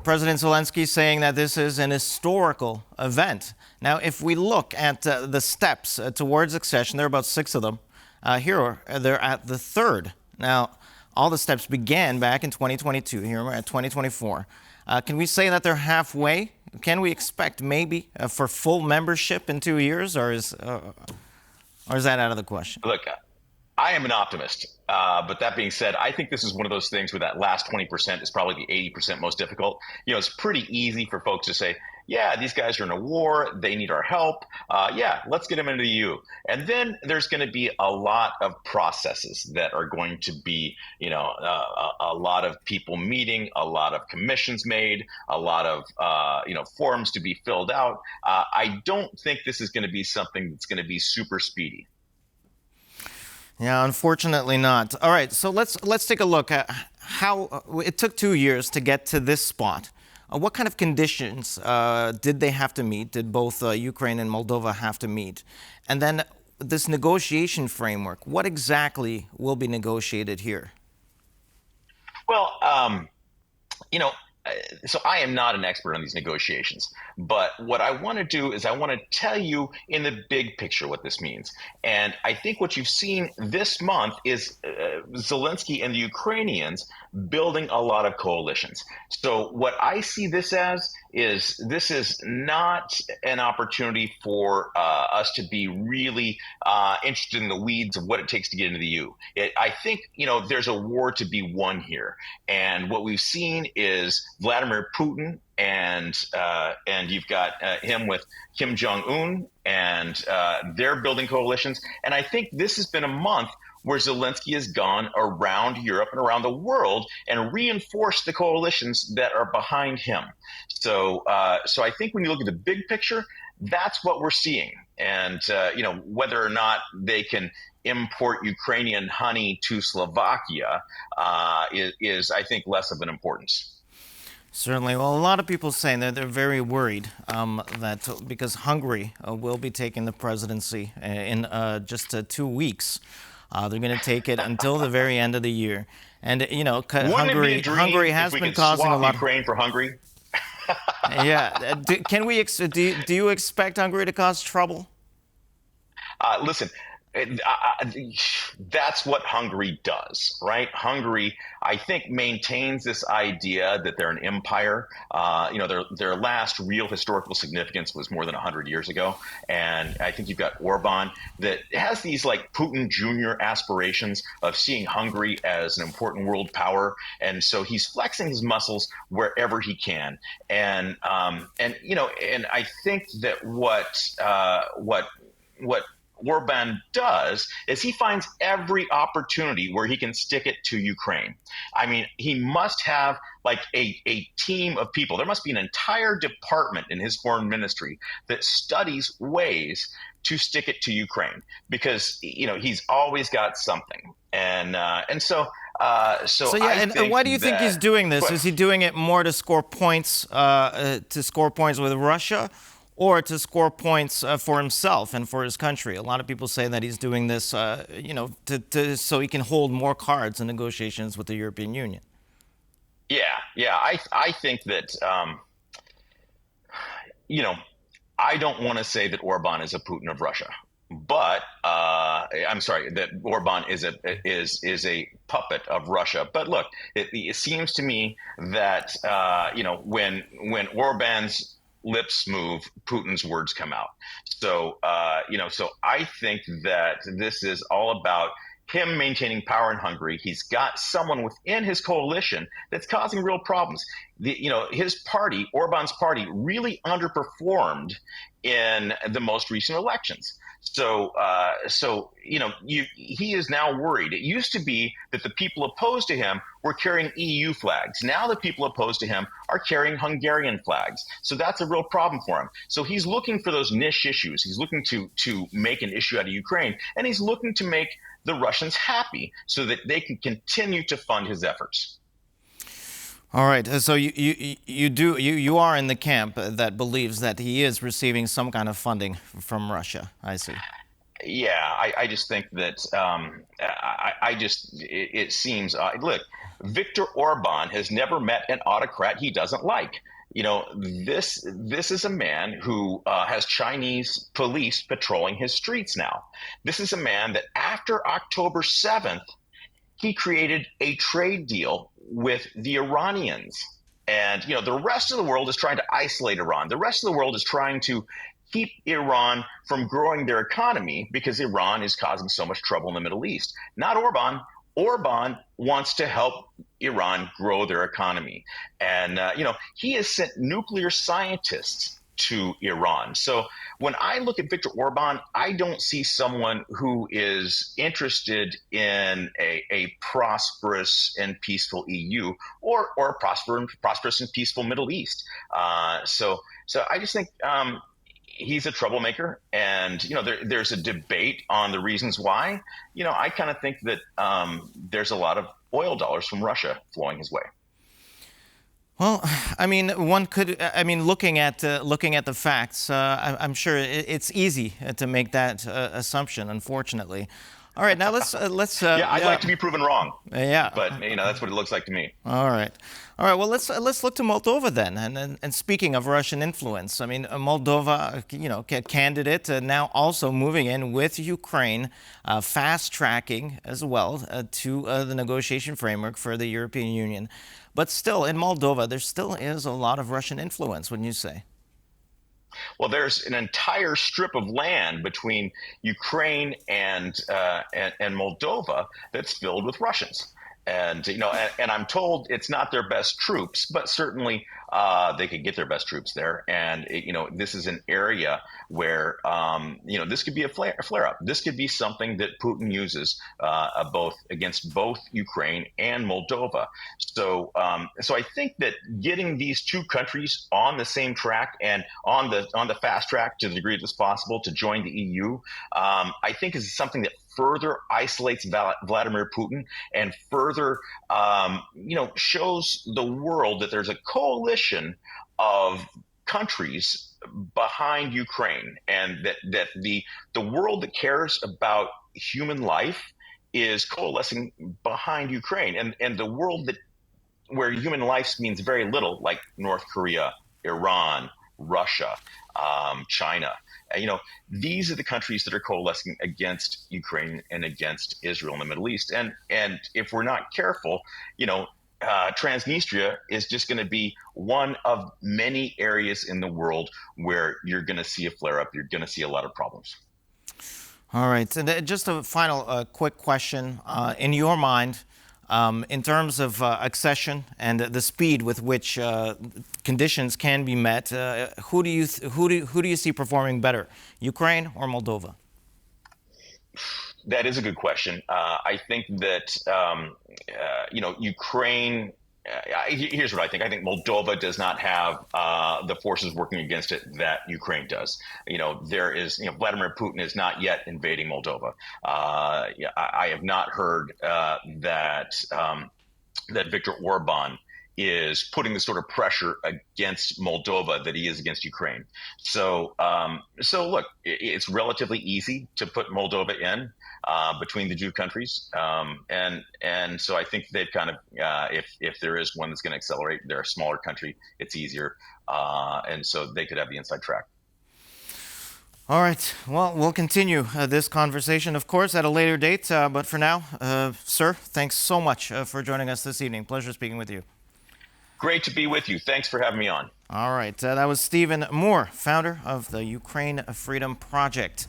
President Zelensky saying that this is an historical event. Now, if we look at the steps towards accession, there are about 6 of them. Here, they're at the 3rd. Now, all the steps began back in 2022. Here we're at 2024. Can we say that they're halfway? Can we expect maybe for full membership in 2 years, or is that out of the question? Look, I am an optimist, but that being said, I think this is one of those things where that last 20% is probably the 80% most difficult. It's pretty easy for folks to say, yeah, these guys are in a war, they need our help. Yeah, let's get them into the EU. And then there's going to be a lot of processes that are going to be, a lot of people meeting, a lot of commissions made, a lot of, forms to be filled out. I don't think this is going to be something that's going to be super speedy. Yeah, unfortunately not. All right, so let's take a look at how it took 2 years to get to this spot. What kind of conditions did they have to meet? Did both Ukraine and Moldova have to meet? And then this negotiation framework, what exactly will be negotiated here? Well, so I am not an expert on these negotiations, but what I want to do is I want to tell you in the big picture what this means. And I think what you've seen this month is Zelensky and the Ukrainians building a lot of coalitions. So what I see this as is this is not an opportunity for us to be really interested in the weeds of what it takes to get into the EU. I think, there's a war to be won here. And what we've seen is Vladimir Putin and you've got him with Kim Jong-un, and they're building coalitions. And I think this has been a month where Zelensky has gone around Europe and around the world and reinforced the coalitions that are behind him. So I think when you look at the big picture, that's what we're seeing. And, whether or not they can import Ukrainian honey to Slovakia is, I think, less of an importance. Certainly. Well, a lot of people saying that they're very worried that because Hungary will be taking the presidency in just 2 weeks. They're going to take it until the very end of the year. And, Hungary has been causing a lot of Ukraine for Hungary. Yeah. Do you expect Hungary to cause trouble? Listen, that's what Hungary does, right? Hungary, I think, maintains this idea that they're an empire. Their last real historical significance was more than 100 years ago. And I think you've got Orban that has these like Putin Jr. aspirations of seeing Hungary as an important world power. And so he's flexing his muscles wherever he can. And I think that what Orban does is he finds every opportunity where he can stick it to Ukraine. I mean, he must have like a team of people. There must be an entire department in his foreign ministry that studies ways to stick it to Ukraine because, he's always got something. And why do you think he's doing this? Is he doing it more to score points with Russia? Or to score points for himself and for his country? A lot of people say that he's doing this, so he can hold more cards in negotiations with the European Union. Yeah. I think that, I don't want to say that Orban is a Putin of Russia, but I'm sorry that Orban is a puppet of Russia. But look, it seems to me that when Orban's lips move, Putin's words come out. So I think that this is all about him maintaining power in Hungary. He's got someone within his coalition that's causing real problems. His party, Orban's party, really underperformed in the most recent elections. So he is now worried. It used to be that the people opposed to him were carrying EU flags. Now the people opposed to him are carrying Hungarian flags. So that's a real problem for him. So he's looking for those niche issues. He's looking to make an issue out of Ukraine, and he's looking to make the Russians happy so that they can continue to fund his efforts. All right. So you are in the camp that believes that he is receiving some kind of funding from Russia. I see. Yeah, I just think that it seems look, Viktor Orban has never met an autocrat he doesn't like. You know, this is a man who has Chinese police patrolling his streets now. This is a man that after October 7th, he created a trade deal with the Iranians. And the rest of the world is trying to isolate Iran. The rest of the world is trying to keep Iran from growing their economy because Iran is causing so much trouble in the Middle East. Not Orban. Orban wants to help Iran grow their economy. And, he has sent nuclear scientists to Iran. So when I look at Viktor Orban, I don't see someone who is interested in a prosperous and peaceful EU or a prosperous and peaceful Middle East. So I just think he's a troublemaker, and there's a debate on the reasons why. I kind of think that there's a lot of oil dollars from Russia flowing his way. Well, I mean, one could. I mean, looking at the facts, I'm sure it's easy to make that assumption. Unfortunately, all right. Now let's. Yeah, I'd like to be proven wrong, Yeah. but that's what it looks like to me. All right. All right. Well, let's look to Moldova then. And speaking of Russian influence, I mean, Moldova, candidate now also moving in with Ukraine, fast tracking as well to the negotiation framework for the European Union. But still, in Moldova, there still is a lot of Russian influence, wouldn't you say? Well, there's an entire strip of land between Ukraine and Moldova that's filled with Russians. And I'm told it's not their best troops, but certainly they could get their best troops there. And this is an area where this could be a flare up. This could be something that Putin uses both against both Ukraine and Moldova. So I think that getting these two countries on the same track and on the fast track to the degree that's possible to join the EU, I think is something that further isolates Vladimir Putin and further, shows the world that there's a coalition of countries behind Ukraine, and that the world that cares about human life is coalescing behind Ukraine, and the world that where human life means very little, like North Korea, Iran, Russia, China. These are the countries that are coalescing against Ukraine and against Israel in the Middle East. And if we're not careful, Transnistria is just going to be one of many areas in the world where you're going to see a flare up. You're going to see a lot of problems. All right. And just a final quick question. In your mind, in terms of accession and the speed with which conditions can be met, who do you see performing better, Ukraine or Moldova? That is a good question. I think that Ukraine. Here's what I think. I think Moldova does not have the forces working against it that Ukraine does. There is. Vladimir Putin is not yet invading Moldova. I have not heard that Viktor Orban is putting the sort of pressure against Moldova that he is against Ukraine. So look, it's relatively easy to put Moldova in between the two countries, and so I think they've kind of, if there is one that's going to accelerate, they're a smaller country, it's easier, and so they could have the inside track. All right. Well, we'll continue this conversation, of course, at a later date. But for now, sir, thanks so much for joining us this evening. Pleasure speaking with you. Great to be with you. Thanks for having me on. All right. That was Stephen Moore, founder of the Ukraine Freedom Project.